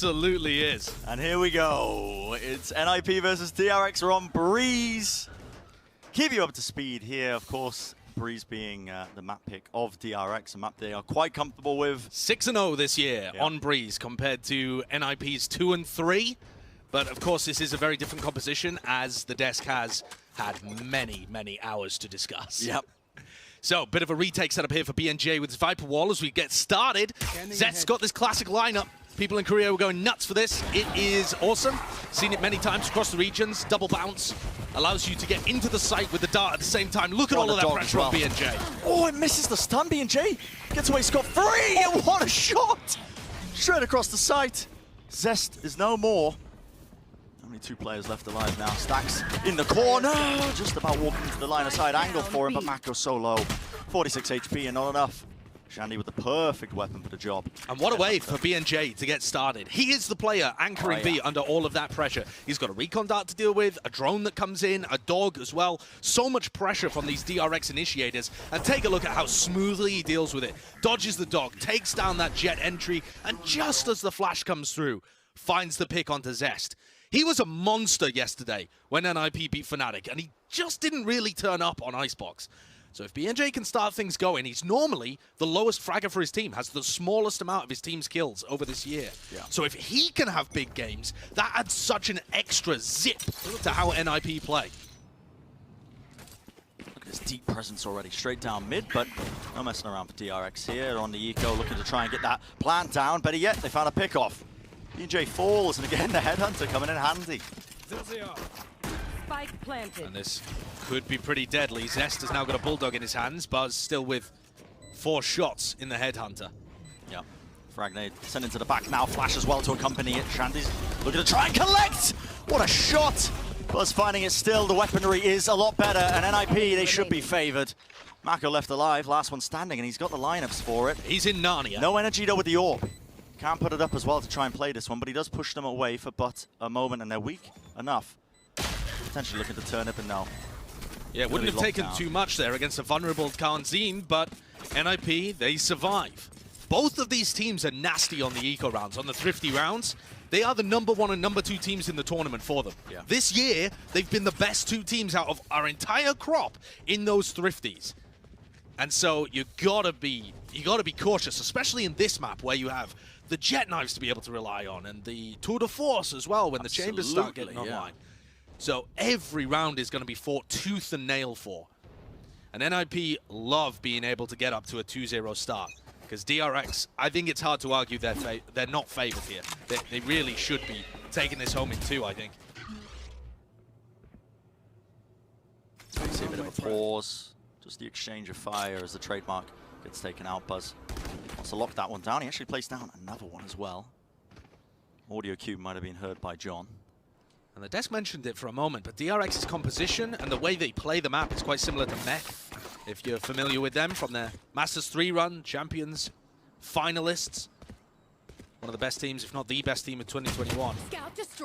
absolutely is. And here we go. It's NIP versus DRX. We're on Breeze. Keep you up to speed here, of course. Breeze being the map pick of DRX, a map they are quite comfortable with. 6-0 this year on Breeze compared to NIP's 2-3. But of course, this is a very different composition as the desk has had many, many hours to discuss. Yep. So, bit of a retake setup here for BNJ with his Viper Wall as we get started. Zet's got this classic lineup. People in Korea were going nuts for this. It is awesome. Seen it many times across the regions. Double bounce. Allows you to get into the site with the dart at the same time. Look at all of that pressure on BNJ. Oh, it misses the stun, BNJ. Gets away scot-free. What a shot. Straight across the site. Zest is no more. Only 2 players left alive now. Stacks in the corner. Just about walking into the line of sight angle for him, but Mako's so low. 46 HP and not enough. Shandy with the perfect weapon for the job. And what a way for BNJ to get started. He is the player anchoring B under all of that pressure. He's got a recon dart to deal with, a drone that comes in, a dog as well. So much pressure from these DRX initiators. And take a look at how smoothly he deals with it. Dodges the dog, takes down that jet entry, and just as the flash comes through, finds the pick onto Zest. He was a monster yesterday when NIP beat Fnatic, and he just didn't really turn up on Icebox. So if BNJ can start things going, he's normally the lowest fragger for his team, has the smallest amount of his team's kills over this year. Yeah. So if he can have big games, that adds such an extra zip to how NIP play. Look at his deep presence already, straight down mid, but no messing around for DRX here on the eco, looking to try and get that plant down. Better yet, they found a pick-off. BNJ falls, and again, the headhunter coming in handy. Spike planted. And this could be pretty deadly. Zest has now got a bulldog in his hands, Buzz still with 4 shots in the headhunter. Yeah. Frag nade sent into the back now. Flash as well to accompany it. Shandy's looking to try and collect. What a shot. Buzz finding it still. The weaponry is a lot better. And NIP, they should be favored. Mako left alive, last one standing, and he's got the lineups for it. He's in Narnia. No energy though with the orb. Can't put it up as well to try and play this one, but he does push them away for but a moment, and they're weak enough. Potentially looking to turn up and no. Yeah, it wouldn't have taken too much there against a vulnerable Karnzine, but NIP, they survive. Both of these teams are nasty on the eco rounds, on the thrifty rounds. They are the #1 and #2 teams in the tournament for them. Yeah. This year, they've been the best 2 teams out of our entire crop in those thrifties. And so you gotta be cautious, especially in this map where you have the jet knives to be able to rely on and the tour de force as well when the chambers start getting online. So every round is going to be fought tooth and nail for. And NIP love being able to get up to a 2-0 start. Because DRX, I think it's hard to argue they're not favored here. They really should be taking this home in 2, I think. See a bit of a pause. Just the exchange of fire as the trademark gets taken out. Buzz wants to lock that one down. He actually placed down another one as well. Audio cue might have been heard by John. And the desk mentioned it for a moment, but DRX's composition and the way they play the map is quite similar to Mech. If you're familiar with them from their Masters 3 run, Champions, finalists. One of the best teams, if not the best team in 2021.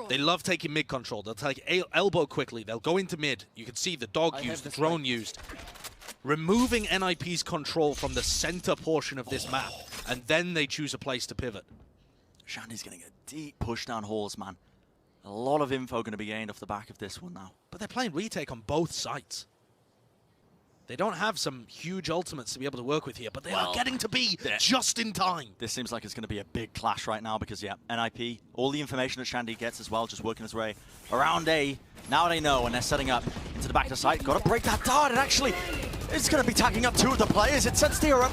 They love taking mid control. They'll take elbow quickly. They'll go into mid. You can see the dog used, the drone used. Removing NIP's control from the center portion of this map, and then they choose a place to pivot. Shandy's getting a deep push down halls, man. A lot of info going to be gained off the back of this one now. But they're playing retake on both sides. They don't have some huge ultimates to be able to work with here, but they are getting to be just in time. This seems like it's going to be a big clash right now because, yeah, NIP, all the information that Shandy gets as well, just working his way around A. Now they know, and they're setting up into the back of the site. Got to break that dart, and actually, it's going to be tagging up 2 of the players. It sets the up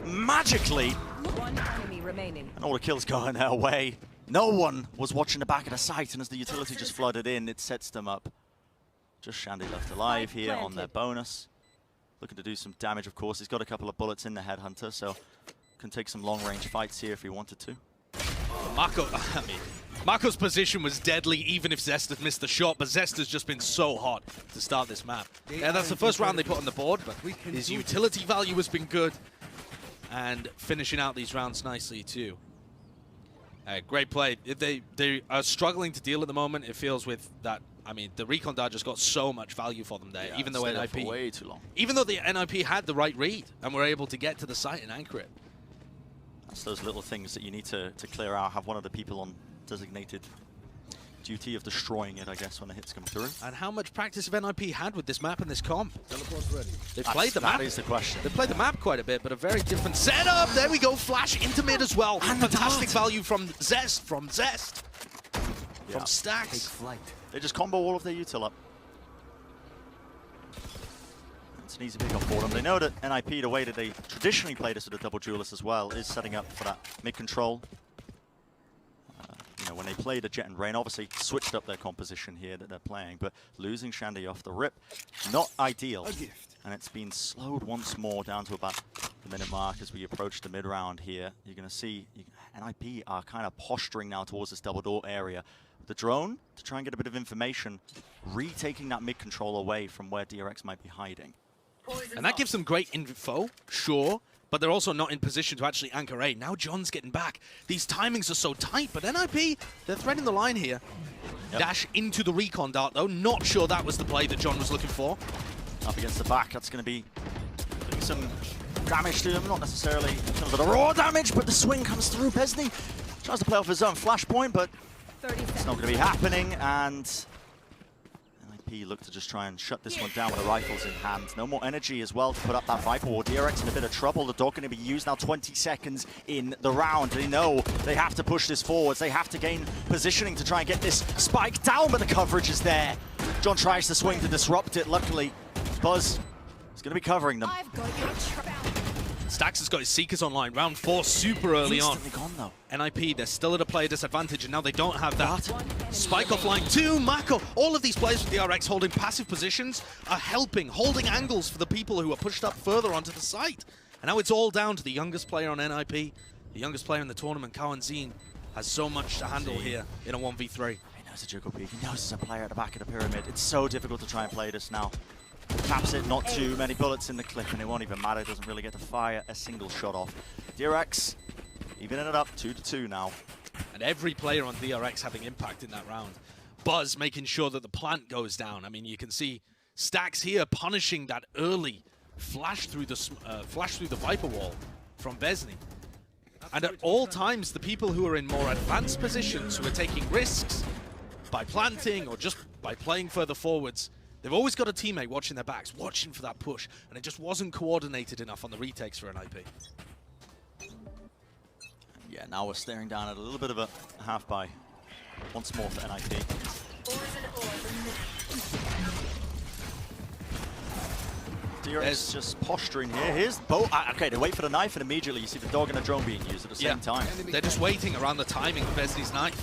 magically. One enemy remaining. And all the kills going their way. No one was watching the back of the site, and as the utility just flooded in, it sets them up. Just Shandy left alive here on their bonus. Looking to do some damage, of course. He's got a couple of bullets in the headhunter, so can take some long-range fights here if he wanted to. Mako's position was deadly, even if Zest had missed the shot, but Zest has just been so hot to start this map. Yeah, that's the first round they put on the board, but his utility value has been good, and finishing out these rounds nicely, too. Great play. They are struggling to deal at the moment, it feels, with that. I mean, the recon dart just got so much value for them there, yeah, even though NIP for way too long. Even though the NIP had the right read and were able to get to the site and anchor it. That's those little things that you need to clear out. Have one of the people on designated duty of destroying it, I guess, when the hits come through. And how much practice have NIP had with this map and this comp? Teleport's ready. They've played the map. That is the question. They've played the map quite a bit, but a very different setup. There we go. Flash into mid as well. And fantastic value from Zest. From Yeah. Stacks. Take flight. They just combo all of their util up. It's an easy pick-up for them. They know that NIP, the way that they traditionally play this with a double duelist as well, is setting up for that mid-control. You know, when they played a Jet and Rain, obviously switched up their composition here that they're playing, but losing Shandy off the rip, not ideal. A gift. And it's been slowed once more down to about the minute mark as we approach the mid-round here. You're going to see NIP are kind of posturing now towards this double door area. The drone, to try and get a bit of information, retaking that mid-control away from where DRX might be hiding. And that gives them great info, sure, but they're also not in position to actually anchor A. Now John's getting back. These timings are so tight, but NIP, they're threading the line here. Yep. Dash into the recon dart, though. Not sure that was the play that John was looking for. Up against the back, that's going to be doing some damage to him. Not necessarily in terms of the raw damage, but the swing comes through. Pesny tries to play off his own flashpoint, but it's not going to be happening, and NIP look to just try and shut this one down with the rifles in hand. No more energy as well to put up that Viper wall. DRX in a bit of trouble. The dog going to be used now 20 seconds in the round. They know they have to push this forwards. They have to gain positioning to try and get this spike down, but the coverage is there. John tries to swing to disrupt it. Luckily, Buzz is going to be covering them. I've got your Stacks has got his Seekers online. Round 4 super early on. Instantly gone, though. NIP, they're still at a player disadvantage, and now they don't have that. Spike off line 2, Mako. All of these players with DRX holding passive positions are helping, holding angles for the people who are pushed up further onto the site. And now it's all down to the youngest player on NIP. The youngest player in the tournament, Zine, has so much to handle here in a 1v3. He knows a juggle peak. He knows there's a player at the back of the pyramid. It's so difficult to try and play this now. Taps it, not too many bullets in the clip, and it won't even matter. It doesn't really get to fire a single shot off. DRX evening it up 2-2 now. And every player on DRX having impact in that round. Buzz making sure that the plant goes down. I mean, you can see Stacks here punishing that early flash through the Viper wall from Besny. And at all times, the people who are in more advanced positions, who are taking risks by planting or just by playing further forwards, they've always got a teammate watching their backs, watching for that push, and it just wasn't coordinated enough on the retakes for NIP. Yeah, now we're staring down at a little bit of a half buy once more for NIP. DRX just posturing here. Here's the boat. Okay, they wait for the knife, and immediately you see the dog and the drone being used at the same time. They're just waiting around the timing of Besny's knife.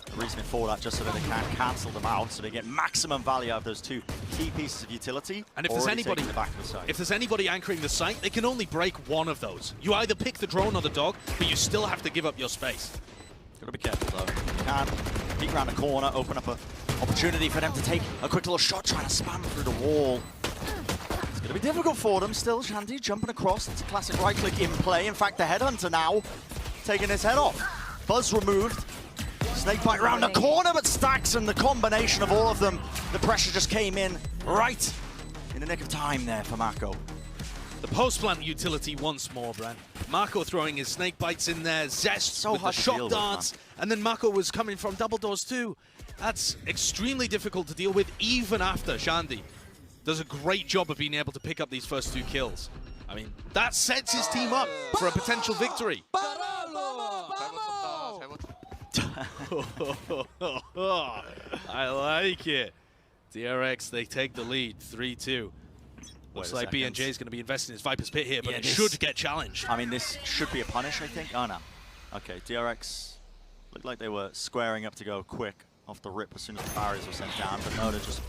The reasoning for that, just so that they can't cancel them out, so they get maximum value out of those two key pieces of utility. And if there's anybody, the back of the site. if there's anybody anchoring the site, they can only break one of those. You either pick the drone or the dog, but you still have to give up your space. Gotta be careful though. You can't peek around the corner, open up an opportunity for them to take a quick little shot, trying to spam through the wall. It's gonna be difficult for them still. Shandy jumping across. It's a classic right click in play. In fact, the headhunter now taking his head off. Buzz removed. Snakebite around the corner, but Stacks, and the combination of all of them, the pressure just came in right in the nick of time there for Mako. The post-plant utility once more, Brent. Mako throwing his snake bites in there, Zest with the shot darts, and then Mako was coming from double doors too. That's extremely difficult to deal with even after Shandy does a great job of being able to pick up these first 2 kills. I mean, that sets his team up for a potential victory. I like it. DRX, they take the lead, 3-2. Looks like BNJ is going to be investing in his Viper's Pit here, but it should get challenged. I mean, this should be a punish, I think. Oh, no. Okay, DRX looked like they were squaring up to go quick off the rip as soon as the barriers were sent down, but no, they're just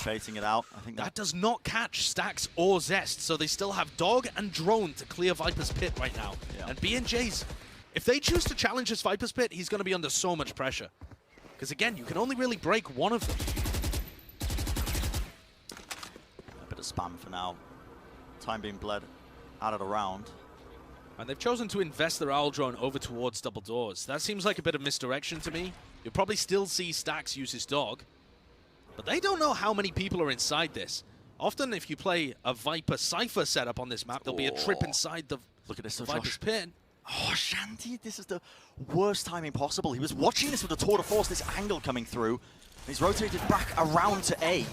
baiting it out. I think that does not catch Stacks or Zest, so they still have Dog and Drone to clear Viper's Pit right now. Yeah. And BNJ's, if they choose to challenge this Viper's Pit, he's going to be under so much pressure. Because again, you can only really break one of them. A bit of spam for now. Time being bled out of the round. And they've chosen to invest their Owl Drone over towards double doors. That seems like a bit of misdirection to me. You'll probably still see Stacks use his dog. But they don't know how many people are inside this. Often if you play a Viper Cypher setup on this map, there'll be a trip inside Look at this, so Viper's Josh. pin. Oh, Shandy, this is the worst timing possible. He was watching this with a tour de force, this angle coming through. He's rotated back around to A.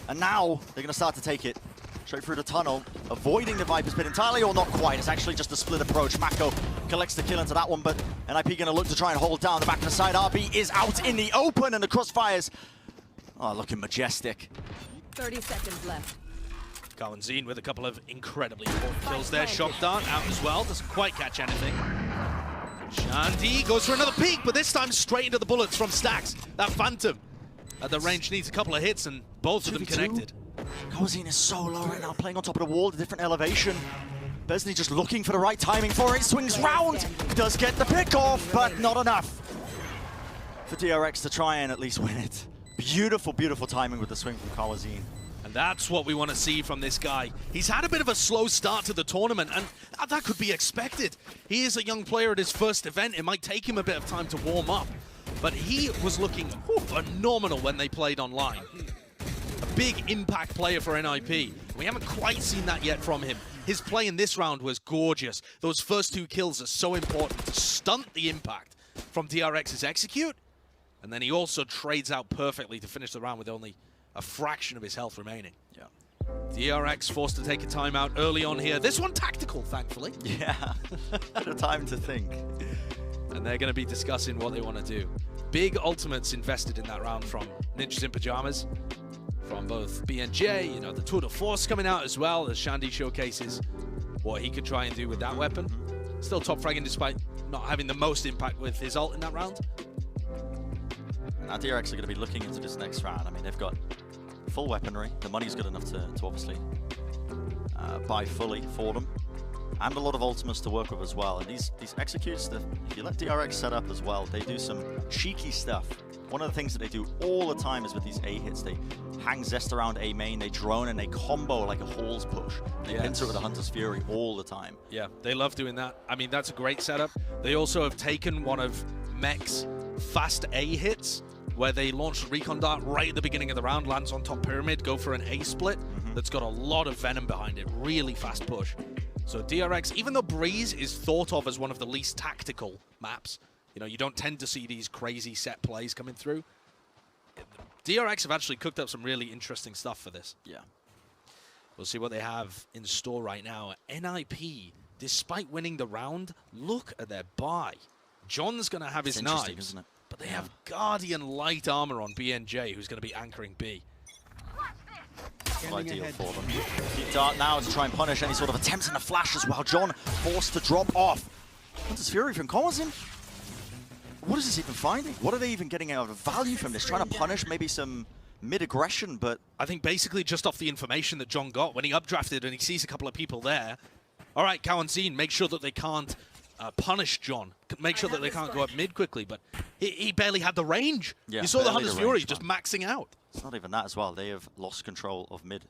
And now they're going to start to take it straight through the tunnel, avoiding the Viper's pit entirely, or not quite. It's actually just a split approach. Mako collects the kill into that one, but NIP going to look to try and hold down the back of the side. RB is out in the open, and the crossfires are looking majestic. 30 seconds left. Kawanzin with a couple of incredibly important kills there. Shock Dart out as well. Doesn't quite catch anything. Shandy goes for another peek, but this time straight into the bullets from Stax. That Phantom at the range needs a couple of hits, and both of them connected. Kawanzin is so low right now, playing on top of the wall, a different elevation. Besney just looking for the right timing for it. Swings round, does get the pick off, but not enough for DRX to try and at least win it. Beautiful, beautiful timing with the swing from Kawanzin. And that's what we want to see from this guy. He's had a bit of a slow start to the tournament, and that could be expected. He is a young player at his first event. It might take him a bit of time to warm up, but he was looking phenomenal when they played online. A big impact player for NIP. We haven't quite seen that yet from him. His play in this round was gorgeous. Those first 2 kills are so important to stunt the impact from DRX's execute, and then he also trades out perfectly to finish the round with only a fraction of his health remaining. Yeah. DRX forced to take a timeout early on here. This one tactical, thankfully. Yeah, bit of time to think. And they're going to be discussing what they want to do. Big ultimates invested in that round from Ninjas in Pyjamas, from both BNJ, you know, the Tour de Force coming out as well, as Shandy showcases what he could try and do with that weapon. Still top fragging despite not having the most impact with his ult in that round. Now DRX are going to be looking into this next round. I mean, they've got full weaponry. The money's good enough to obviously buy fully for them. And a lot of ultimates to work with as well. And these executes, if you let DRX set up as well, they do some cheeky stuff. One of the things that they do all the time is with these A hits, they hang Zest around A main, they drone, and they combo like a Halls push. They pincer it with a Hunter's Fury all the time. Yeah, they love doing that. I mean, that's a great setup. They also have taken one of Mech's fast A hits, where they launch Recon Dart right at the beginning of the round, lands on top pyramid, go for an A split that's got a lot of venom behind it, really fast push. So DRX, even though Breeze is thought of as one of the least tactical maps, you know, you don't tend to see these crazy set plays coming through, DRX have actually cooked up some really interesting stuff for this. Yeah. We'll see what they have in store right now. NIP, despite winning the round, look at their buy. John's going to have his knives, isn't it? but they have Guardian light armor on BNJ, who's going to be anchoring B. Ideal for them. Keep Dart now to try and punish any sort of attempts in the flash as well. John forced to drop off. Hunter's Fury from Kawanzin. What is this even finding? What are they even getting out of value from this? Trying to punish maybe some mid-aggression, but... I think basically just off the information that John got when he updrafted and he sees a couple of people there. All right, Kawanzin, make sure that they can't punish John. Make sure that they can't go up mid quickly, but he barely had the range. Yeah, you saw the Hunter's Fury range, just maxing out. It's not even that as well. They have lost control of mid.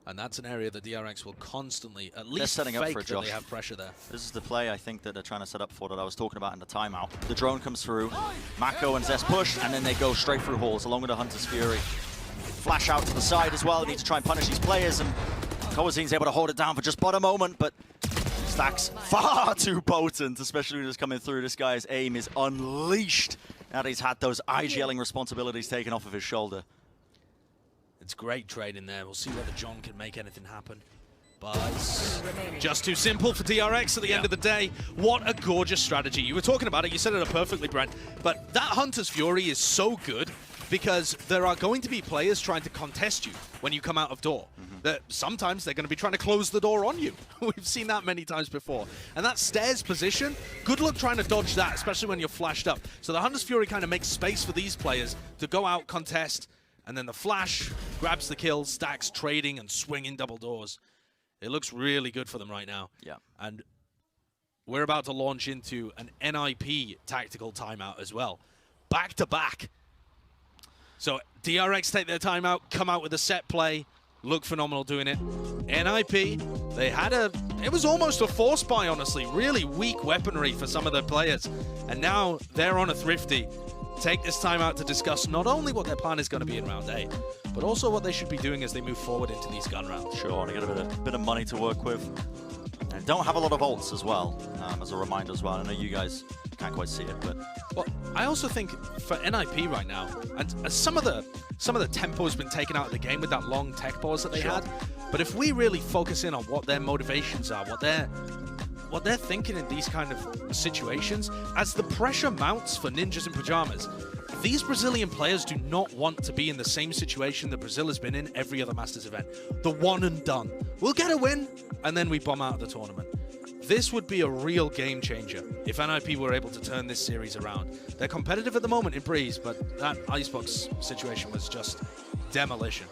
And that's an area that DRX will constantly, at least setting up fake for that Josh. they have pressure there. This is the play, I think, that they're trying to set up for that I was talking about in the timeout. The drone comes through, Mako and Zest push, and then they go straight through Halls along with the Hunter's Fury. Flash out to the side as well. They need to try and punish these players, and Kawazin's able to hold it down for just but a moment, but Stack's far too potent, especially when he's coming through. This guy's aim is unleashed now that he's had those IGLing responsibilities taken off of his shoulder. It's great trade in there. We'll see whether John can make anything happen. But just too simple for DRX at the end of the day. What a gorgeous strategy. You were talking about it. You said it perfectly, Brent. But that Hunter's Fury is so good because there are going to be players trying to contest you when you come out of door. That sometimes they're going to be trying to close the door on you. We've seen that many times before. And that stairs position, good luck trying to dodge that, especially when you're flashed up. So the Hunter's Fury kind of makes space for these players to go out, contest, and then the flash grabs the kill, Stacks trading and swinging double doors. It looks really good for them right now. Yeah. And we're about to launch into an NIP tactical timeout as well. Back to back. So DRX take their timeout, come out with a set play, look phenomenal doing it. NIP, they had it was almost a force buy, honestly. Really weak weaponry for some of their players. And now they're on a thrifty. Take this time out to discuss not only what their plan is going to be in round 8, but also what they should be doing as they move forward into these gun rounds. Sure, to get a bit of money to work with. And don't have a lot of ults as well, as a reminder as well. I know you guys can't quite see it, but... Well, I also think for NIP right now, and some of the tempo has been taken out of the game with that long tech pause that they had. But if we really focus in on what their motivations are, what they're thinking in these kind of situations, as the pressure mounts for Ninjas in Pyjamas, these Brazilian players do not want to be in the same situation that Brazil has been in every other Masters event. The one and done. We'll get a win, and then we bomb out of the tournament. This would be a real game changer if NIP were able to turn this series around. They're competitive at the moment in Breeze, but that Icebox situation was just demolition.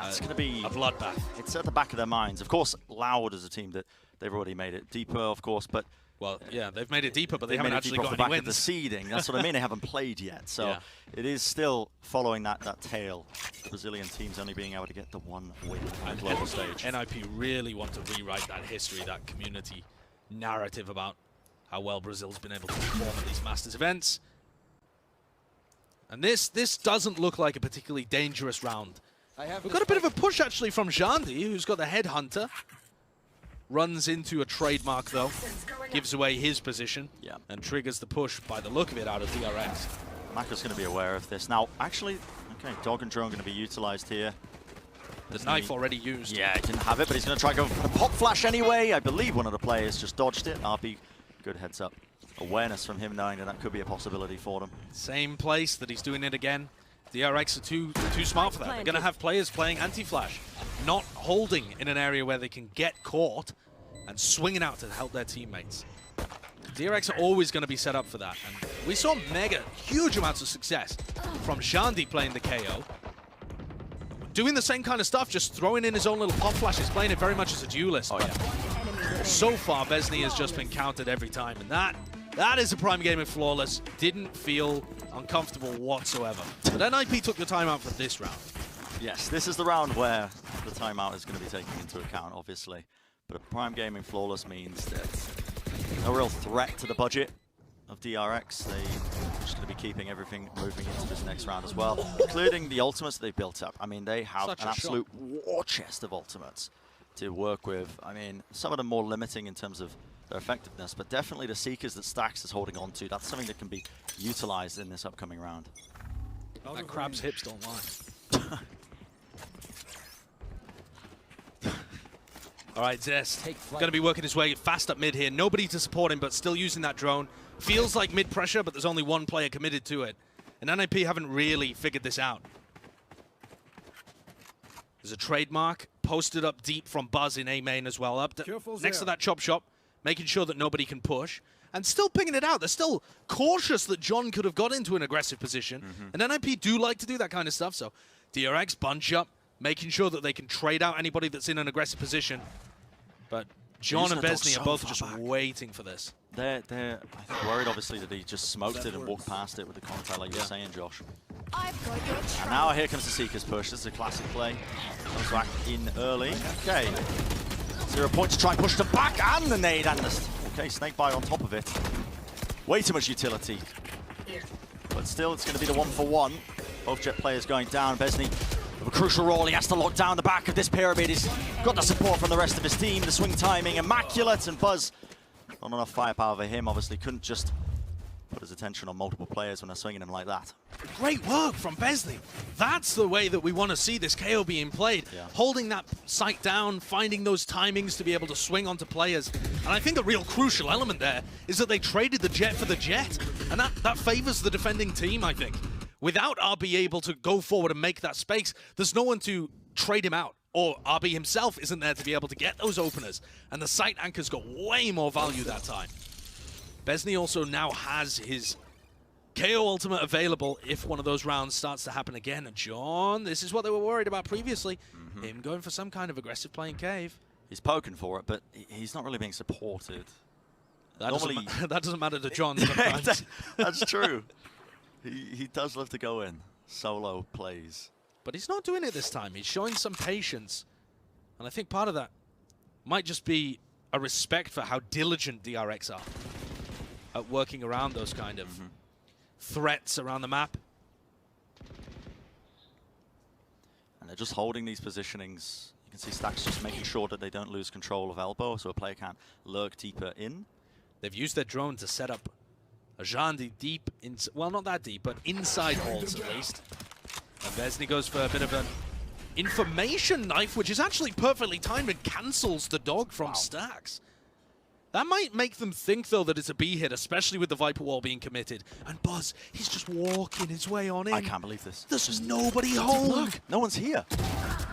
It's going to be a bloodbath. It's at the back of their minds. Of course, Loud is a team that they've already made it deeper, of course, but... Well, yeah, they've made it deeper, but they haven't actually got any wins. The seeding, that's what I mean. They haven't played yet, so it is still following that tail. The Brazilian teams only being able to get the one win on the global stage. NIP really want to rewrite that history, that community narrative about how well Brazil's been able to perform at these Masters events. And this doesn't look like a particularly dangerous round. We've got a bit of a push actually from Jandi, who's got the Headhunter. Runs into a trademark though, gives away his position, and triggers the push by the look of it out of DRX. Maka's going to be aware of this. Now, actually, okay, Dog and Drone going to be utilized here. The knife already used. Yeah, he didn't have it, but he's going to try to go for the pop flash anyway. I believe one of the players just dodged it. RB, good heads up. Awareness from him knowing that could be a possibility for them. Same place that he's doing it again. DRX are too smart for that. They're going to have players playing anti-flash, not holding in an area where they can get caught and swinging out to help their teammates. DRX are always going to be set up for that. And we saw huge amounts of success from Jandi playing the KO. Doing the same kind of stuff, just throwing in his own little pop flashes, playing it very much as a duelist. Oh, yeah. So far, Besney has just been countered every time, and that is a prime game of Flawless. Didn't feel uncomfortable whatsoever. But NIP took the timeout for this round. Yes, this is the round where the timeout is going to be taken into account, obviously. But a prime game in Flawless means that no real threat to the budget of DRX. They're just going to be keeping everything moving into this next round as well, including the ultimates they've built up. I mean, they have an absolute war chest of ultimates to work with. I mean, some of them more limiting in terms of their effectiveness, but definitely the Seekers that Stax is holding on to, that's something that can be utilized in this upcoming round. That Crab's hips don't lie. All right, Zest going to be working his way fast up mid here. Nobody to support him, but still using that drone. Feels like mid pressure, but there's only one player committed to it. And NIP haven't really figured this out. There's a trademark posted up deep from Buzz in A main as well, up next to that chop shop, making sure that nobody can push. And still picking it out. They're still cautious that John could have got into an aggressive position. And NIP do like to do that kind of stuff. So DRX bunch up, making sure that they can trade out anybody that's in an aggressive position. But John and Besney are both just waiting for this. They're I think, worried, obviously, that he just smoked it and walked past it with the contact, like you were saying, Josh. And now here comes the Seekers push. This is a classic play. Comes back in early. Okay. 0 points to try and push them back, and the nade, and the... Okay, Snakebite on top of it. Way too much utility. But still, it's going to be the 1-for-1. Both Jet players going down. Besney with a crucial role. He has to lock down the back of this pyramid. He's got the support from the rest of his team. The swing timing, immaculate. And Buzz, not enough firepower for him. Obviously, couldn't just put his attention on multiple players when they're swinging him like that. Great work from Besney. That's the way that we want to see this KO being played. Holding that sight down, finding those timings to be able to swing onto players. And I think a real crucial element there is that they traded the Jet for the Jet. And that favors the defending team, I think. Without RB able to go forward and make that space, there's no one to trade him out. Or RB himself isn't there to be able to get those openers. And the sight anchor's got way more value that time. Besney also now has his KO ultimate available if one of those rounds starts to happen again. And John, this is what they were worried about previously. Him going for some kind of aggressive play in cave. He's poking for it, but he's not really being supported. That doesn't matter to John sometimes. That's true. He does love to go in solo plays. But he's not doing it this time. He's showing some patience. And I think part of that might just be a respect for how diligent DRX are at working around those kind of threats around the map. And they're just holding these positionings. You can see Stacks just making sure that they don't lose control of elbow, so a player can't lurk deeper in. They've used their drone to set up a Jandi deep, well, not that deep, but inside halls at least. And Vesny goes for a bit of an information knife, which is actually perfectly timed and cancels the dog from Stacks. That might make them think, though, that it's a B hit, especially with the Viper Wall being committed. And Buzz, he's just walking his way on in. I can't believe this. There's just nobody home. Look, no one's here.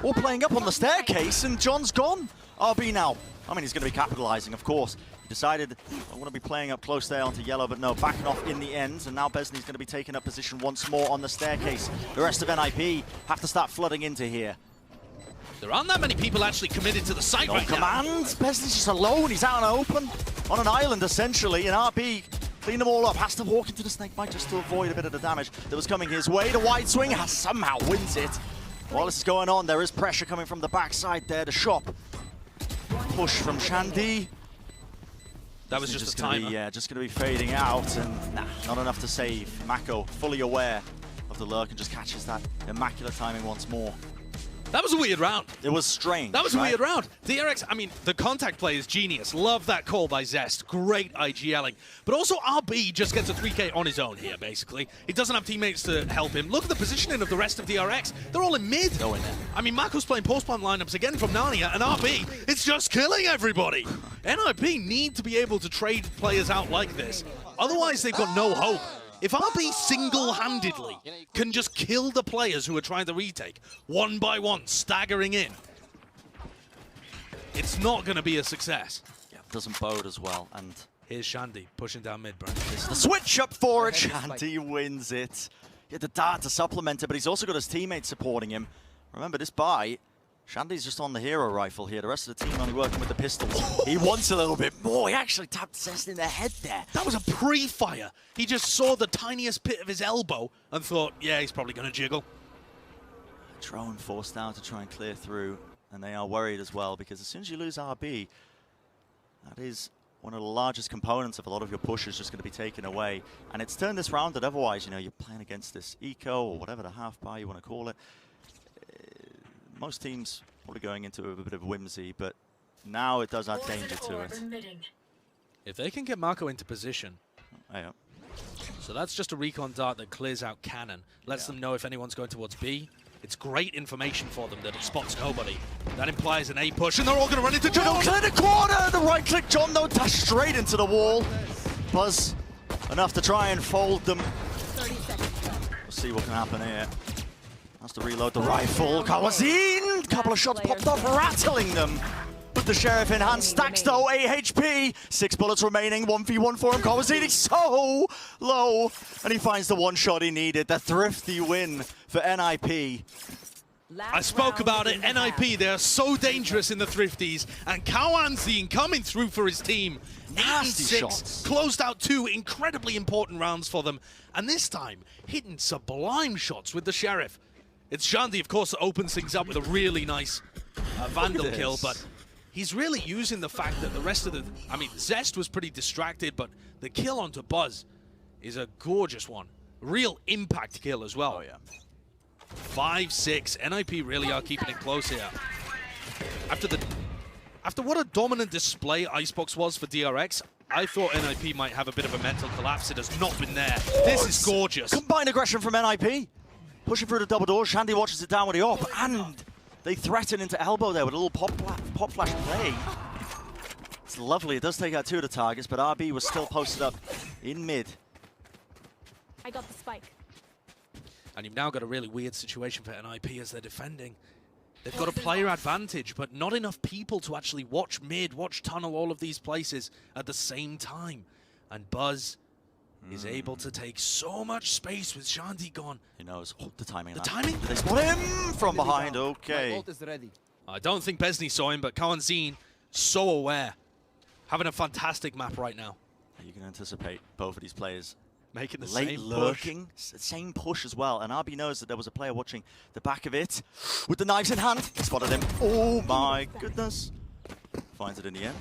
All playing up on the staircase, and John's gone. RB now. I mean, he's going to be capitalizing, of course. He decided, I want to be playing up close there onto yellow, but no, backing off in the ends. And now Besney's going to be taking up position once more on the staircase. The rest of NIP have to start flooding into here. There aren't that many people actually committed to the site right now. Command. Besney's just alone. He's out and open on an island, essentially. And RB clean them all up. Has to walk into the snake bite just to avoid a bit of the damage that was coming his way. The wide swing somehow wins it. While this is going on, there is pressure coming from the backside there. The shop. Push from Shandy. That was just a timer. Yeah, just going to be fading out. And not enough to save. Mako fully aware of the lurk and just catches that immaculate timing once more. That was a weird round. It was strange. That was a weird round. DRX, I mean, the contact play is genius. Love that call by Zest. Great IGLing. But also RB just gets a 3K on his own here, basically. He doesn't have teammates to help him. Look at the positioning of the rest of DRX. They're all in mid. Go in there. I mean, Mako's playing post-plant lineups again from Narnia, and RB, it's just killing everybody. NIP need to be able to trade players out like this. Otherwise, they've got no hope. If RB single-handedly can just kill the players who are trying to retake, one by one, staggering in, it's not going to be a success. Yeah, doesn't bode as well. And here's Shandy pushing down mid, Brian. This is the switch up for it. Shandy wins it. He had the dart to supplement it, but he's also got his teammates supporting him. Remember, this buy, Shandy's just on the hero rifle here. The rest of the team only working with the pistols. He wants a little bit more. He actually tapped Zest in the head there. That was a pre-fire. He just saw the tiniest pit of his elbow and thought, yeah, he's probably going to jiggle. Drone forced down to try and clear through, and they are worried as well, because as soon as you lose RB, that is one of the largest components of a lot of your push is just going to be taken away. And it's turned this round that otherwise, you know, you're playing against this eco or whatever the half buy you want to call it. Most teams probably going into a bit of whimsy, but now it does add danger to it. If they can get Mako into position, so that's just a recon dart that clears out cannon, lets them know if anyone's going towards B. It's great information for them that it spots nobody. That implies an A push, and they're all going to run into John. Clear the corner, the right click, John though, dash straight into the wall. Buzz enough to try and fold them. 30 seconds left. We'll see what can happen here. Has to reload the rifle. Kawazin! Couple of shots popped off, rattling them. With the Sheriff in hand. Stacks though, AHP. 6 bullets remaining, 1v1 for him. Kawazin is so low. And he finds the one shot he needed. The thrifty win for NIP. I spoke about it, NIP, they're so dangerous in the thrifties. And Kawazin coming through for his team. Nasty shots. Closed out 2 incredibly important rounds for them. And this time, hitting sublime shots with the Sheriff. It's Shandy, of course, that opens things up with a really nice Vandal kill, but he's really using the fact that the rest of the... I mean, Zest was pretty distracted, but the kill onto Buzz is a gorgeous one. Real impact kill as well. Oh, yeah. 5-6. NIP really are keeping it close here. After what a dominant display Icebox was for DRX, I thought NIP might have a bit of a mental collapse. It has not been there. This is gorgeous. Combined aggression from NIP. Pushing through the double door, Shandy watches it down with the op, and they threaten into elbow there with a little pop flash play. It's lovely, it does take out 2 of the targets, but RB was still posted up in mid. I got the spike. And you've now got a really weird situation for NIP as they're defending. They've got a player advantage, but not enough people to actually watch mid, watch tunnel, all of these places at the same time. And Buzz is able to take so much space with Shandy gone. He knows the timing. The timing? Did they spot him from behind? Okay. I don't think Besney saw him, but Kawazin, so aware. Having a fantastic map right now. You can anticipate both of these players making the late same lurking, same push as well. And RB knows that there was a player watching the back of it with the knives in hand. He spotted him. Oh my goodness. Finds it in the end.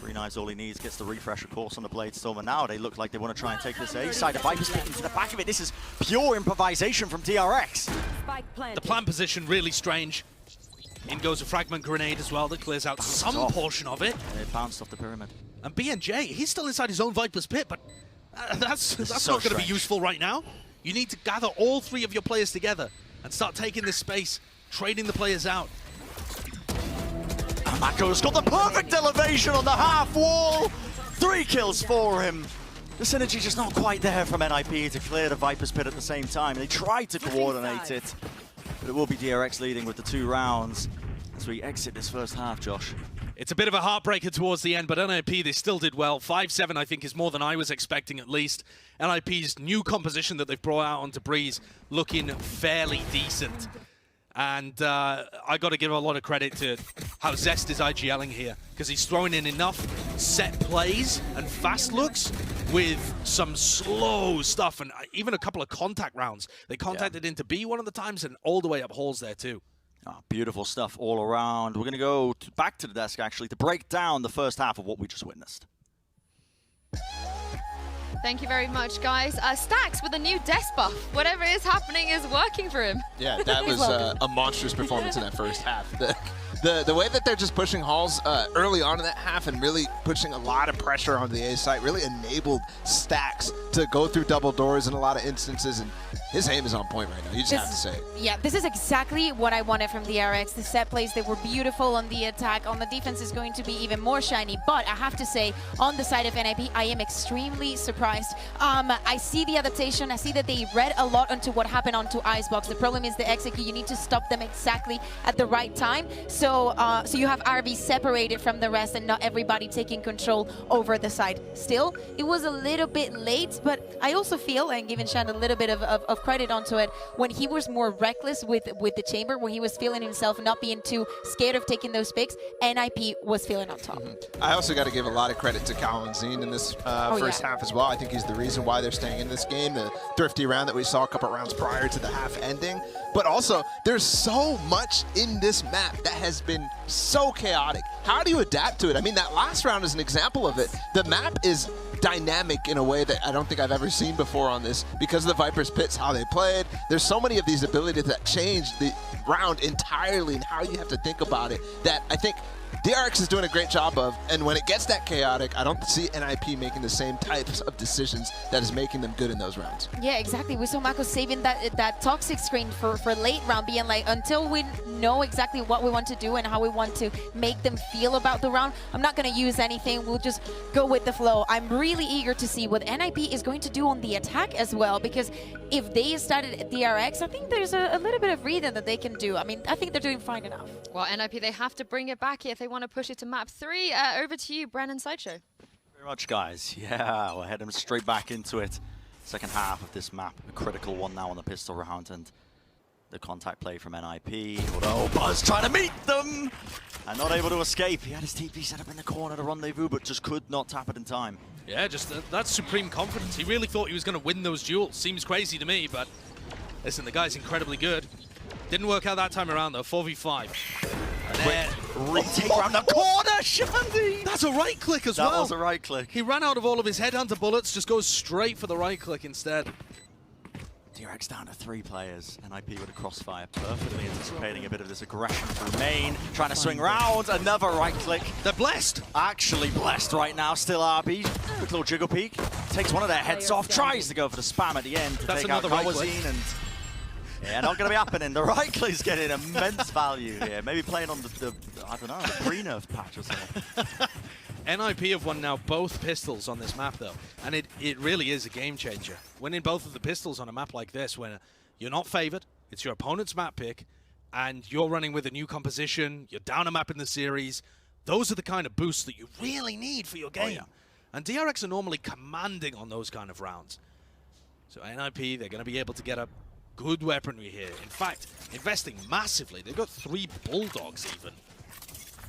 3 knives all he needs, gets the refresh of course on the Blade Storm, and now they look like they want to try and take this A side. The Viper's sticking to the back of it. This is pure improvisation from DRX. Spike planted. The plant position really strange. In goes a fragment grenade as well that clears out some portion of it. It bounced off the pyramid. And BNJ, he's still inside his own Viper's pit, but that's not going to be useful right now. You need to gather all 3 of your players together and start taking this space, trading the players out. And Mako's got the perfect elevation on the half wall. 3 kills for him. The synergy just not quite there from NIP to clear the Viper's pit at the same time. They tried to coordinate it, but it will be DRX leading with the 2 rounds as we exit this first half, Josh. It's a bit of a heartbreaker towards the end, but NIP, they still did well. 5-7, I think, is more than I was expecting, at least. NIP's new composition that they've brought out onto Breeze looking fairly decent. And I got to give a lot of credit to how Zest is IGLing here, because he's throwing in enough set plays and fast looks with some slow stuff, and even a couple of contact rounds. They contacted into B one of the times and all the way up halls there too. Oh, beautiful stuff all around. We're going to go back to the desk, actually, to break down the first half of what we just witnessed. Thank you very much, guys. Stacks with a new desk buff. Whatever is happening is working for him. Yeah, that was a monstrous performance in that first half. The way that they're just pushing halls early on in that half and really pushing a lot of pressure on the A site really enabled Stacks to go through double doors in a lot of instances, and his aim is on point right now. You just have to say it. Yeah, this is exactly what I wanted from the DRX. The set plays, they were beautiful on the attack. On the defense is going to be even more shiny, but I have to say, on the side of NIP, I am extremely surprised. I see the adaptation. I see that they read a lot onto what happened onto Icebox. The problem is the execute. You need to stop them exactly at the right time. So you have RV separated from the rest and not everybody taking control over the side. Still, it was a little bit late, but I also feel, and giving Shan a little bit of credit onto it, when he was more reckless with the chamber, when he was feeling himself not being too scared of taking those picks, NIP was feeling on top. I also got to give a lot of credit to Cal and Zine in this first half as well. I think he's the reason why they're staying in this game, the thrifty round that we saw a couple rounds prior to the half ending. But also, there's so much in this map that has been so chaotic. How do you adapt to it? I mean, that last round is an example of it. The map is dynamic in a way that I don't think I've ever seen before on this because of the Viper's Pits, how they played. There's so many of these abilities that change the round entirely and how you have to think about it that I think DRX is doing a great job of, and when it gets that chaotic, I don't see NIP making the same types of decisions that is making them good in those rounds. Yeah, exactly. We saw Mako saving that toxic screen for late round, being like, until we know exactly what we want to do and how we want to make them feel about the round, I'm not going to use anything. We'll just go with the flow. I'm really eager to see what NIP is going to do on the attack as well, because if they started at DRX, I think there's a little bit of reading that they can do. I mean, I think they're doing fine enough. Well, NIP, they have to bring it back here if they want to push it to map 3. Over to you, Brennan Sideshow. Very much, guys. Yeah, we're heading straight back into it. Second half of this map, a critical one now on the pistol round, and the contact play from NIP. Although Buzz trying to meet them and not able to escape. He had his TP set up in the corner to rendezvous, but just could not tap it in time. Yeah, just that's supreme confidence. He really thought he was going to win those duels. Seems crazy to me, but listen, the guy's incredibly good. Didn't work out that time around, though. 4v5. And then retake around the corner, Shandy! That's a right click as well. That was a right click. He ran out of all of his headhunter bullets, just goes straight for the right click instead. DRX down to 3 players. NIP with a crossfire, perfectly anticipating a bit of this aggression through main, trying to swing round, another right click. They're blessed. Actually blessed right now, still RB. Quick little jiggle peek, takes one of their heads off, tries to go for the spam at the end to take out Kawazine, and yeah, not going to be happening. The right click's getting immense value here. Maybe playing on the I don't know, the pre-nerf patch or something. NIP have won now both pistols on this map, though, and it really is a game changer. Winning both of the pistols on a map like this, when you're not favored, it's your opponent's map pick, and you're running with a new composition, you're down a map in the series, those are the kind of boosts that you really need for your game. Oh, yeah. And DRX are normally commanding on those kind of rounds. So NIP, they're going to be able to get a good weaponry here. In fact, investing massively. They've got 3 Bulldogs even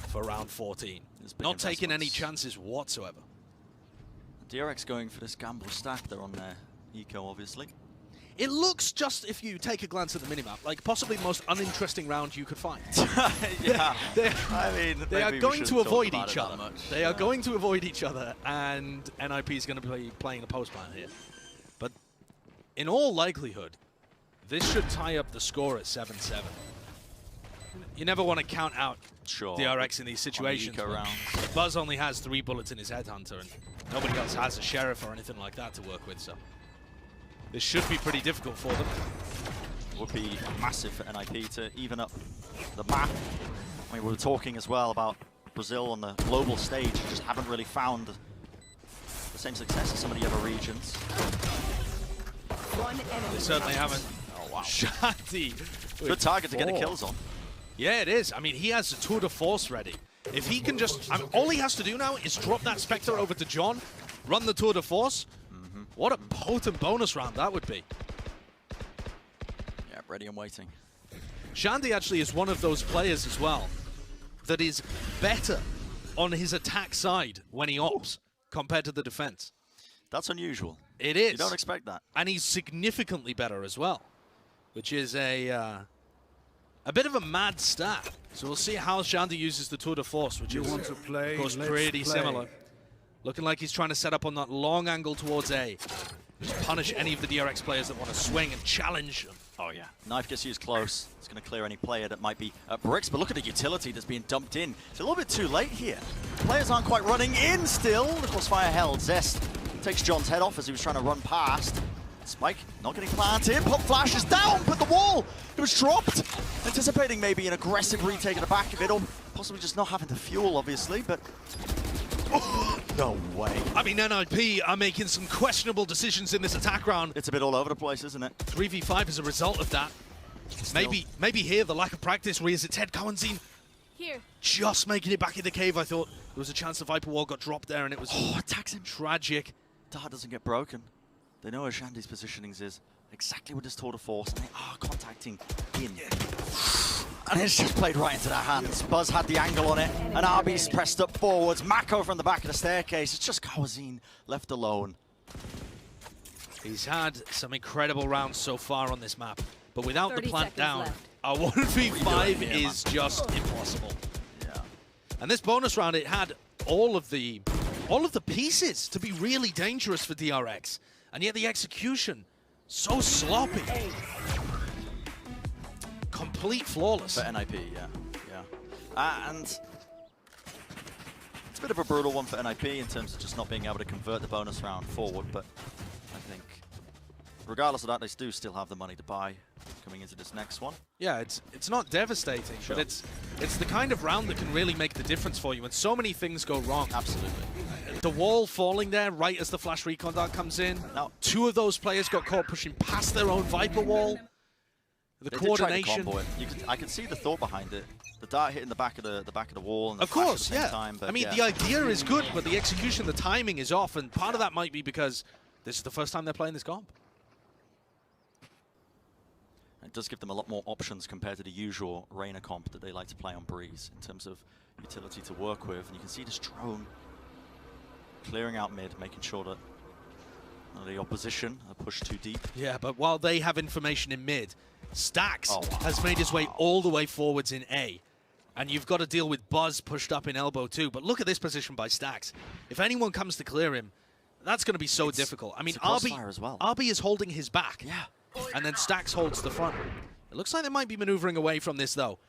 for round 14. Not taking any chances whatsoever. DRX going for this gamble stack. They're on their eco, obviously. It looks, just if you take a glance at the minimap, like possibly the most uninteresting round you could find. Yeah, I mean, they are going to avoid each other. They are going to avoid each other, and NIP is going to be playing the postman here. But in all likelihood, this should tie up the score at 7-7. You never want to count out Sure. DRX in these situations. Buzz only has 3 bullets in his headhunter, and nobody else has a sheriff or anything like that to work with, so this should be pretty difficult for them. Would be massive for NIP to even up the map. I mean, we were talking as well about Brazil on the global stage, just haven't really found the same success as some of the other regions. They certainly haven't. Oh wow. Shandy. Good target to get the kills on. Yeah, it is. I mean, he has a tour de force ready. If he can just, I mean, all he has to do now is drop that Spectre over to John, run the tour de force. What a potent bonus round that would be. Yeah, ready and waiting. Shandy actually is one of those players as well that is better on his attack side when he ops compared to the defense. That's unusual. It is. You don't expect that. And he's significantly better as well, which is a bit of a mad stat. So we'll see how Shandy uses the tour de force, which is, of course, pretty similar. Looking like he's trying to set up on that long angle towards A. Just punish any of the DRX players that want to swing and challenge them. Oh yeah, knife gets used close. It's going to clear any player that might be at bricks, but look at the utility that's being dumped in. It's a little bit too late here. Players aren't quite running in still. The crossfire held. Zest takes John's head off as he was trying to run past. Spike not getting planted. Pop flash is down, but the wall, it was dropped. Anticipating maybe an aggressive retake at the back of it, or possibly just not having the fuel, obviously, but no way. I mean, NIP are making some questionable decisions in this attack round. It's a bit all over the place, isn't it? 3v5 as a result of that. Maybe here the lack of practice rears its head. Kawanzin Here. just making it back in the cave. I thought there was a chance the Viper wall got dropped there, and it was attacks him. Tragic. Dart doesn't get broken. They know where Shandy's positionings is. Exactly with this tour de force, and they are contacting in. And it's just played right into their hands. Buzz had the angle on it, and RB's pressed up forwards. Mako from the back of the staircase. It's just Kawanzin left alone. He's had some incredible rounds so far on this map, but without the 30 plant seconds down, left. our 1v5 is just impossible. Yeah. And this bonus round, it had all of the pieces to be really dangerous for DRX, and yet the execution so sloppy. Complete flawless. For NIP, yeah. And it's a bit of a brutal one for NIP in terms of just not being able to convert the bonus round forward, but I think regardless of that, they do still have the money to buy coming into this next one. Yeah, it's not devastating, but it's the kind of round that can really make the difference for you when so many things go wrong. Absolutely. The wall falling there right as the flash recon dart comes in. Now, 2 of those players got caught pushing past their own Viper wall. The coordination. Did try to combo it. I could see the thought behind it. The dart hitting the back of the wall and the Of flash course, at the same yeah. time, but I mean, yeah. the idea is good, but the execution, the timing is off, and part of that might be because this is the first time they're playing this comp. It does give them a lot more options compared to the usual Reyna comp that they like to play on Breeze in terms of utility to work with. And you can see this drone clearing out mid, making sure that the opposition are pushed too deep. Yeah, but while they have information in mid, Stax has made his way all the way forwards in A. And you've got to deal with Buzz pushed up in elbow too. But look at this position by Stax. If anyone comes to clear him, that's going to be so difficult. I mean, RB is holding his back. Yeah. And then Stax holds the front. It looks like they might be maneuvering away from this, though.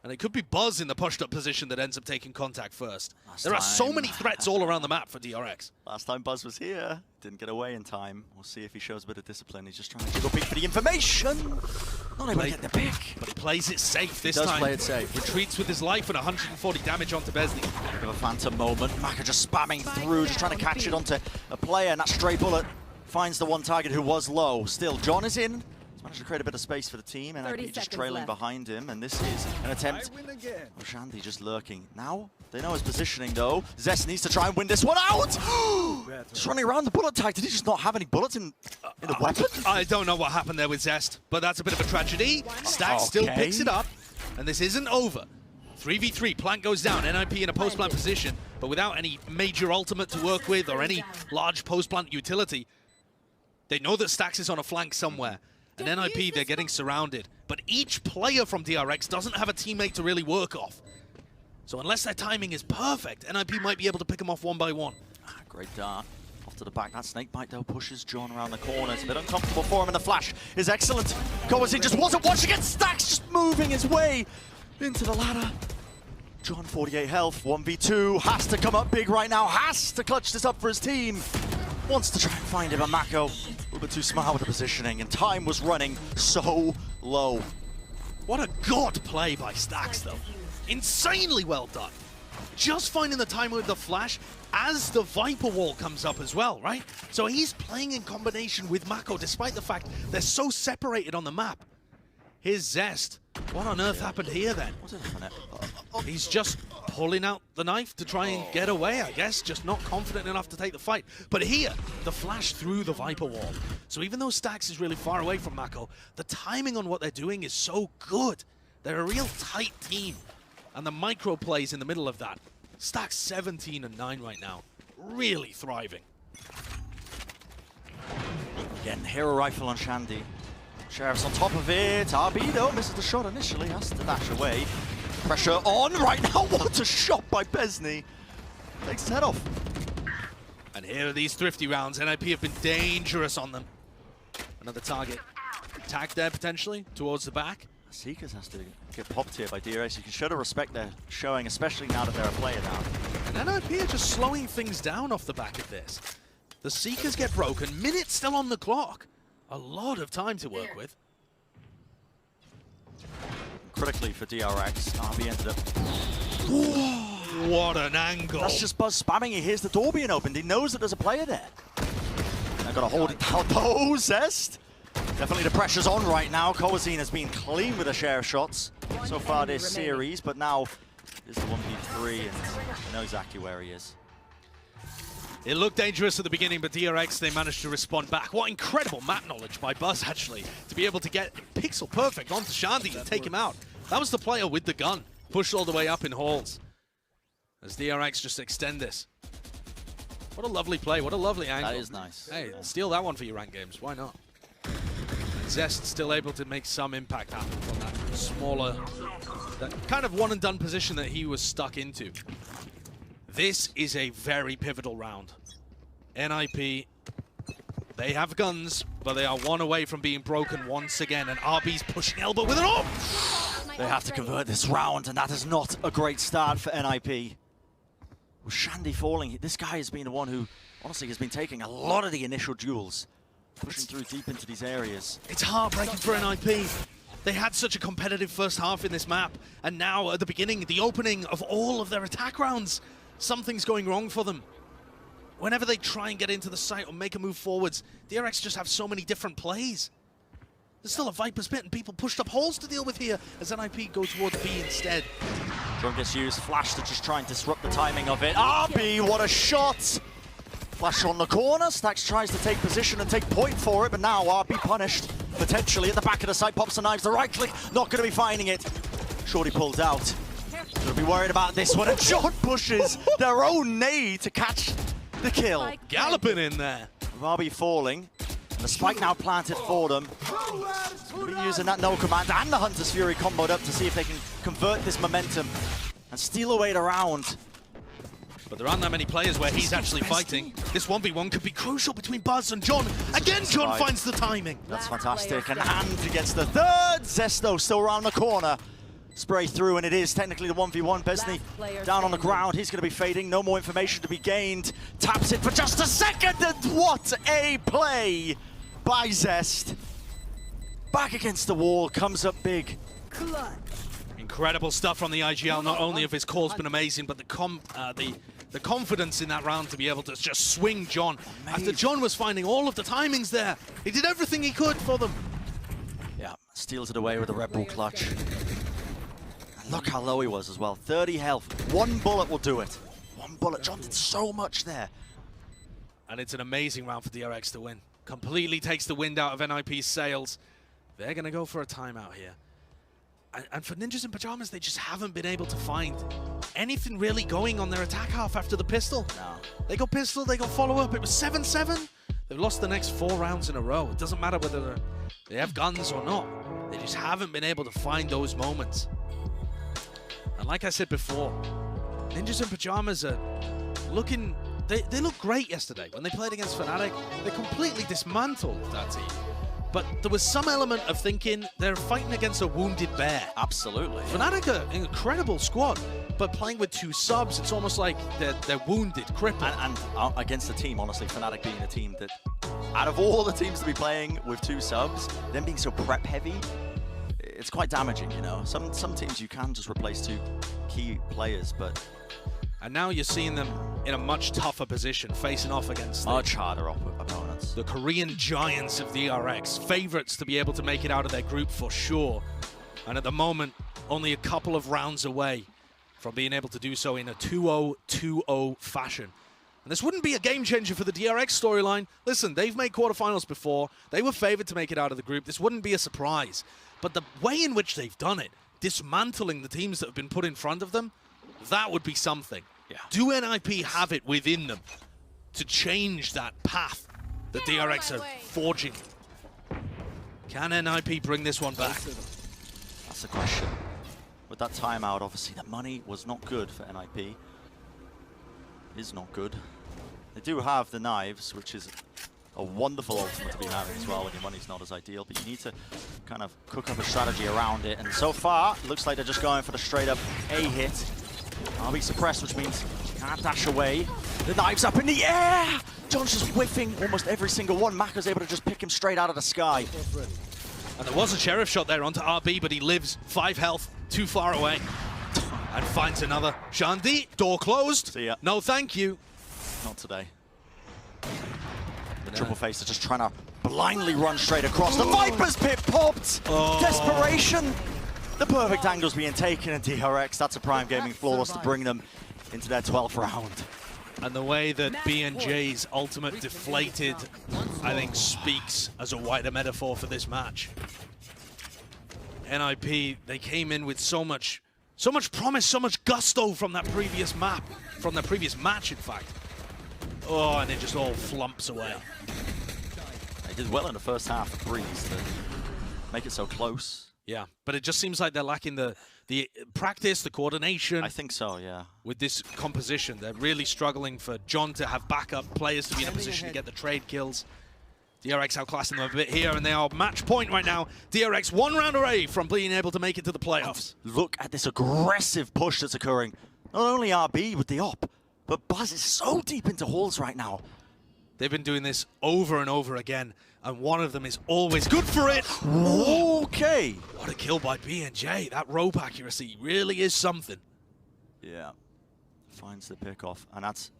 And it could be Buzz in the pushed-up position that ends up taking contact first. There are so many threats all around the map for DRX. Last time Buzz was here, didn't get away in time. We'll see if he shows a bit of discipline. He's just trying to jiggle pick for the information. Not able to get the pick. But he plays it safe this time. He does time. play it safe. Retreats with his life and 140 damage onto Besley. Bit of a phantom moment. Maka just spamming through, just trying to catch it onto a player, and that stray bullet finds the one target who was low. Still, John is in. He's managed to create a bit of space for the team, and he's just trailing behind him, and this is an attempt. Oh, Shandy just lurking. Now, they know his positioning, though. Zest needs to try and win this one out! Just running around the bullet tag. Did he just not have any bullets in the weapon? I don't know what happened there with Zest, but that's a bit of a tragedy. Stax still picks it up, and this isn't over. 3v3, plant goes down, NIP in a post-plant position, but without any major ultimate to work with or any large post-plant utility. They know that Stax is on a flank somewhere. And NIP, they're getting surrounded. But each player from DRX doesn't have a teammate to really work off. So unless their timing is perfect, NIP might be able to pick them off one by one. Great dart. Off to the back. That snake bite, though, pushes John around the corner. It's a bit uncomfortable for him, and the flash is excellent. Kawanzin just wasn't watching it. Stax just moving his way into the ladder. John, 48 health, 1v2, has to come up big right now, has to clutch this up for his team. Wants to try and find him, but Mako, a little bit too smart with the positioning, and time was running so low. What a god play by Stax, though. Insanely well done. Just finding the time with the flash as the Viper wall comes up as well, right? So he's playing in combination with Mako, despite the fact they're so separated on the map. Here's Zest. What on earth happened here then? He's just pulling out the knife to try and get away, I guess. Just not confident enough to take the fight. But here, the flash through the Viper wall. So even though Stax is really far away from Mako, the timing on what they're doing is so good. They're a real tight team. And the micro plays in the middle of that. Stax 17-9 right now. Really thriving. Again, hero rifle on Shandy. Sheriff's on top of it. RB though misses the shot initially, has to dash away. Pressure on right now. What a shot by Besney. Takes his head off. And here are these thrifty rounds. NIP have been dangerous on them. Another target. Tag there potentially towards the back. Seekers has to get popped here by DRX. You can show the respect they're showing, especially now that they're a player now. And NIP are just slowing things down off the back of this. The Seekers get broken. Minutes still on the clock. A lot of time to work with. Critically for DRX, RB ended up... Whoa, what an angle. That's just Buzz spamming. He hears the door being opened. He knows that there's a player there. They've got to hold it down. Oh, Zest. Definitely the pressure's on right now. Coazine has been clean with the share of shots so far this series, but now is the 1v3 and they know exactly where he is. It looked dangerous at the beginning, but DRX, they managed to respond back. What incredible map knowledge by Buzz, actually, to be able to get pixel perfect onto Shandy and take him out. That was the player with the gun, pushed all the way up in halls. As DRX just extend this. What a lovely play, what a lovely angle. That is nice. Hey, steal that one for your ranked games, why not? And Zest still able to make some impact happen from that smaller, that kind of one and done position that he was stuck into. This is a very pivotal round. NIP, they have guns, but they are one away from being broken once again, and RB's pushing elbow with an arm. They have to convert this round, and that is not a great start for NIP. With Shandy falling, this guy has been the one who, honestly, has been taking a lot of the initial duels, pushing through deep into these areas. It's heartbreaking for NIP. They had such a competitive first half in this map, and now at the beginning, the opening of all of their attack rounds, something's going wrong for them. Whenever they try and get into the site or make a move forwards, DRX just have so many different plays. There's still a Viper's Pit and people pushed up holes to deal with here as NIP go towards B instead. Drone gets used, Flash to just try and disrupt the timing of it. RB, what a shot! Flash on the corner, Stax tries to take position and take point for it, but now RB punished. Potentially at the back of the site, pops the knives, the right click, not going to be finding it. Shorty pulls out. Gonna be worried about this one, and John pushes their own nade to catch the kill. Galloping in there. RB falling, and the spike now planted for them. Gonna be using that no command and the Hunter's Fury comboed up to see if they can convert this momentum and steal away the round. But there aren't that many players where he's actually fighting. This 1v1 could be crucial between Buzz and John. Again, John finds the timing. That's fantastic, and Hand gets the third. Zesto still around the corner. Spray through, and it is technically the 1v1. Besney down on the ground. He's going to be fading. No more information to be gained. Taps it for just a second, and what a play by Zest. Back against the wall, comes up big. Incredible stuff from the IGL. Not only have his calls been amazing, but the confidence in that round to be able to just swing John. After John was finding all of the timings there, he did everything he could for them. Yeah, steals it away with a Red Bull clutch. Look how low he was as well. 30 health. One bullet will do it. One bullet. John did so much there. And it's an amazing round for DRX to win. Completely takes the wind out of NIP's sails. They're going to go for a timeout here. And for Ninjas in Pyjamas, they just haven't been able to find anything really going on their attack half after the pistol. No. They go pistol, they go follow-up. It was 7-7. They've lost the next 4 rounds in a row. It doesn't matter whether they have guns or not. They just haven't been able to find those moments. And like I said before, Ninjas in Pyjamas are looking... They looked great yesterday. When they played against Fnatic, they completely dismantled that team. but there was some element of thinking they're fighting against a wounded bear. Absolutely. Fnatic are an incredible squad, but playing with 2 subs, it's almost like they're wounded, crippled. And against the team, honestly, Fnatic being a team that, out of all the teams to be playing with 2 subs, them being so prep heavy, it's quite damaging, you know. Some teams you can just replace 2 key players, but... And now you're seeing them in a much tougher position, facing off against much harder opponents. The Korean giants of DRX, favorites to be able to make it out of their group for sure. And at the moment, only a couple of rounds away from being able to do so in a 2-0-2-0 fashion. And this wouldn't be a game changer for the DRX storyline. Listen, they've made quarterfinals before. They were favored to make it out of the group. This wouldn't be a surprise. But the way in which they've done it, dismantling the teams that have been put in front of them, that would be something. Yeah. Do NIP have it within them to change that path that DRX are forging? Can NIP bring this one back? That's the question. With that timeout, obviously, the money was not good for NIP. Is not good. They do have the knives, which is a wonderful ultimate to be having as well when your money's not as ideal, but you need to kind of cook up a strategy around it. And so far, it looks like they're just going for the straight-up A hit. I'll be suppressed, which means you can't dash away. The knives up in the air! John's just whiffing almost every single one. Mako's able to just pick him straight out of the sky. And there was a sheriff shot there onto RB, but he lives 5 health, too far away. And finds another. Shandy, door closed. See ya. No, thank you. Not today. The triple face is just trying to blindly run straight across. The Viper's pit popped! Oh. Desperation! The perfect angle's being taken in DRX. That's a Prime Gaming flawless to bring them into their 12th round. And the way that B&J's ultimate deflated, I think, speaks as a wider metaphor for this match. NIP, they came in with so much promise, so much gusto from that previous map, from the previous match, in fact. Oh, and it just all flumps away. They did well in the first half of Breeze to make it so close. Yeah, but it just seems like they're lacking the practice, the coordination. I think so, yeah. With this composition, they're really struggling for John to have backup players to be in a position to get the trade kills. DRX outclassing them a bit here, and they are match point right now. DRX 1 round away from being able to make it to the playoffs. And look at this aggressive push that's occurring. Not only RB with the op, but Buzz is so deep into halls right now. They've been doing this over and over again, and one of them is always good for it. Okay. What a kill by B&J. That rope accuracy really is something. Yeah. Finds the pick off, and that's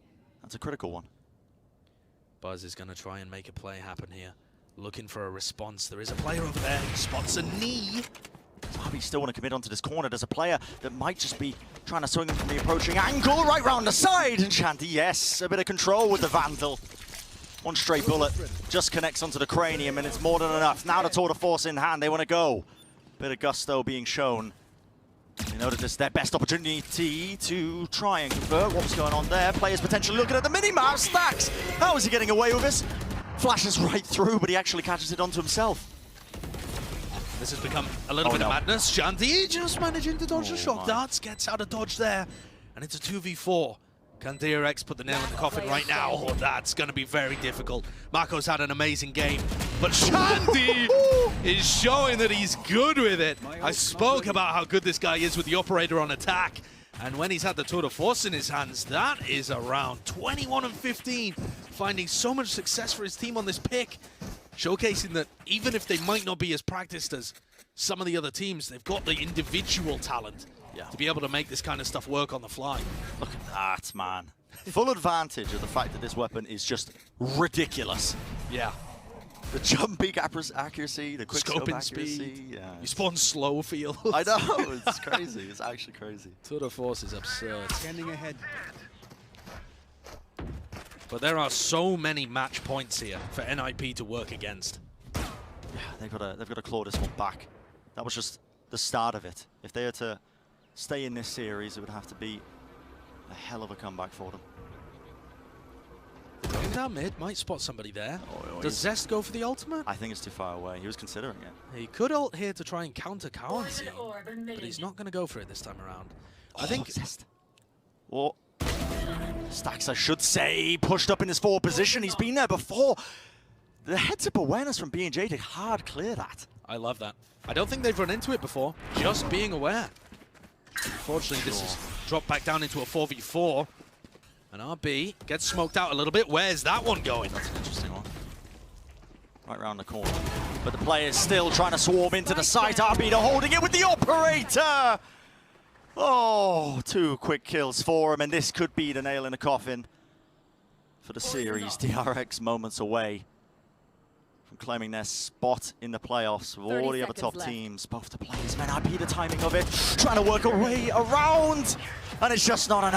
a critical one. Buzz is going to try and make a play happen here. Looking for a response. There is a player over there. He spots a knee. RB still want to commit onto this corner. There's a player that might just be trying to swing from the approaching angle right round the side. And Shandy, yes, a bit of control with the Vandal. One straight bullet just connects onto the cranium, and it's more than enough. Now the tour de force in hand, they want to go. Bit of gusto being shown. You know that this is their best opportunity to try and convert. What's going on there? Players potentially looking at the mini-map. Stacks! How is he getting away with this? Flashes right through, but he actually catches it onto himself. This has become a little bit of madness. Shandy just managing to dodge the shock darts. Gets out of dodge there. And it's a 2v4. Can DRX put the nail in the coffin right now? Oh, that's going to be very difficult. Mako's had an amazing game, but Shandy is showing that he's good with it. I spoke about how good this guy is with the operator on attack, and when he's had the tour de force in his hands, that is around 21 and 15, finding so much success for his team on this pick, showcasing that even if they might not be as practiced as some of the other teams, they've got the individual talent to be able to make this kind of stuff work on the fly. Look at that, man. Full advantage of the fact that this weapon is just ridiculous. Yeah. The jump peak accuracy, the quick scope Scoping accuracy. speed. Yeah. You spawn slow field. I know, it's crazy. It's actually crazy. Tour de force is absurd. Scanning ahead. But there are so many match points here for NIP to work against. Yeah, they've got to claw this one back. That was just the start of it. If they are to stay in this series, it would have to be a hell of a comeback for them. Going down mid, might spot somebody there. Oh, Does Zest go for the ultimate? I think it's too far away. He was considering it. He could ult here to try and counter Cowan's, but he's not going to go for it this time around. I think Zest. Well, Stacks, I should say, pushed up in his forward position. He's been there before. The heads-up awareness from B&J to hard clear that. I love that. I don't think they've run into it before, just being aware. Unfortunately, this is dropped back down into a 4v4. And RB gets smoked out a little bit. Where's that one going? That's an interesting one. Right around the corner. But the player's still trying to swarm into the site. RB holding it with the operator! Oh, 2 quick kills for him, and this could be the nail in the coffin for the series. DRX moments away from claiming their spot in the playoffs with all the other top teams. Both the players, man, RB the timing of it, trying to work a way around, and it's just not enough.